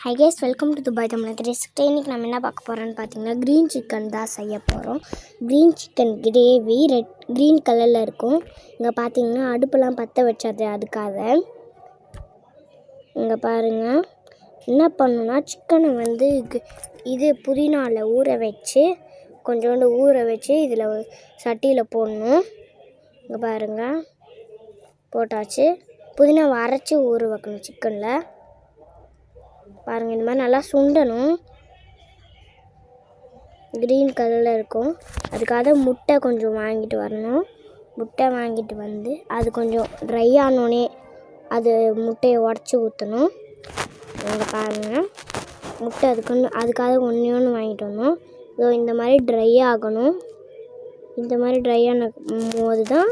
High guys welcome to Dubai Tamil 360. இன்றைக்கி நம்ம என்ன பார்க்க போகிறோன்னு பார்த்தீங்கன்னா க்ரீன் சிக்கன் தான் செய்ய போகிறோம். க்ரீன் சிக்கன் கிரேவி க்ரீன் கலரில் இருக்கும். இங்கே பார்த்தீங்கன்னா அடுப்பெல்லாம் பற்ற வச்சது அதுக்காக. இங்கே பாருங்கள் என்ன பண்ணணுன்னா சிக்கனை வந்து இது புதினாவில் ஊற வச்சு கொஞ்சோண்டு ஊற வச்சு இதில் சட்டியில் போடணும். இங்கே பாருங்கள் போட்டாச்சு. புதினாவை அரைச்சி ஊற வைக்கணும் சிக்கனில். பாருங்கள் இந்த மாதிரி நல்லா சுண்டணும். க்ரீன் கலரில் இருக்கும். அதுக்காக முட்டை கொஞ்சம் வாங்கிட்டு வரணும். முட்டை வாங்கிட்டு வந்து அது கொஞ்சம் ட்ரை ஆனோடனே அது முட்டையை உடச்சி ஊற்றணும். இங்கே பாருங்கள் முட்டை அதுக்காக ஒன்று வாங்கிட்டு வரணும். இதோ இந்த மாதிரி ட்ரை ஆகணும். இந்த மாதிரி ட்ரை ஆன போது தான்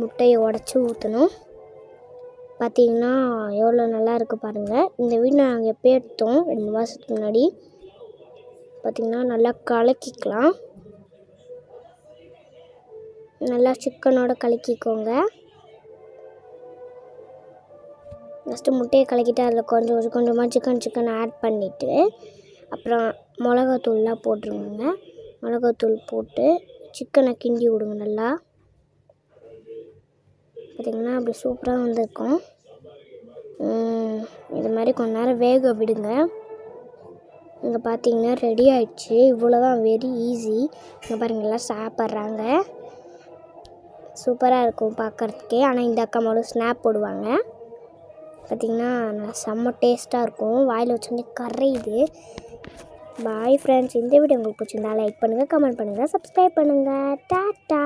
முட்டையை உடச்சி ஊற்றணும். பார்த்திங்கன்னா எவ்வளோ நல்லா இருக்குது பாருங்கள். இந்த வீடு நாங்கள் எப்போ எடுத்தோம் 2 மாதத்துக்கு முன்னாடி. பார்த்திங்கன்னா நல்லா கலக்கிக்கலாம். நல்லா சிக்கனோட கலக்கிக்கோங்க. ஃபஸ்ட்டு முட்டையை கலக்கிட்டு அதில் கொஞ்சமாக சிக்கன் ஆட் பண்ணிவிட்டு அப்புறம் மிளகாத்தூள்லாம் போட்டுருங்க. மிளகாத்தூள் போட்டு சிக்கனை கிண்டி விடுங்க நல்லா. பார்த்திங்கன்னா அப்படி சூப்பராக வந்திருக்கும். இது மாதிரி கொஞ்ச நேரம் வேக விடுங்க. இங்கே பார்த்தீங்கன்னா ரெடி ஆகிடுச்சு. இவ்வளோதான், வெரி ஈஸி. இங்கே பாருங்கள் எல்லாம் சாப்பிட்றாங்க. சூப்பராக இருக்கும் பார்க்குறதுக்கே. ஆனால் இந்த அக்கா மட்டும் ஸ்னாப் போடுவாங்க. பார்த்திங்கன்னா செம்ம டேஸ்ட்டாக இருக்கும். வாயில் வச்சோடனே கரையுது. Bye friends. இந்த வீடியோ உங்களுக்கு பிடிச்சிருந்தா லைக் பண்ணுங்கள், கமெண்ட் பண்ணுங்கள், சப்ஸ்கிரைப் பண்ணுங்கள். டாட்டா.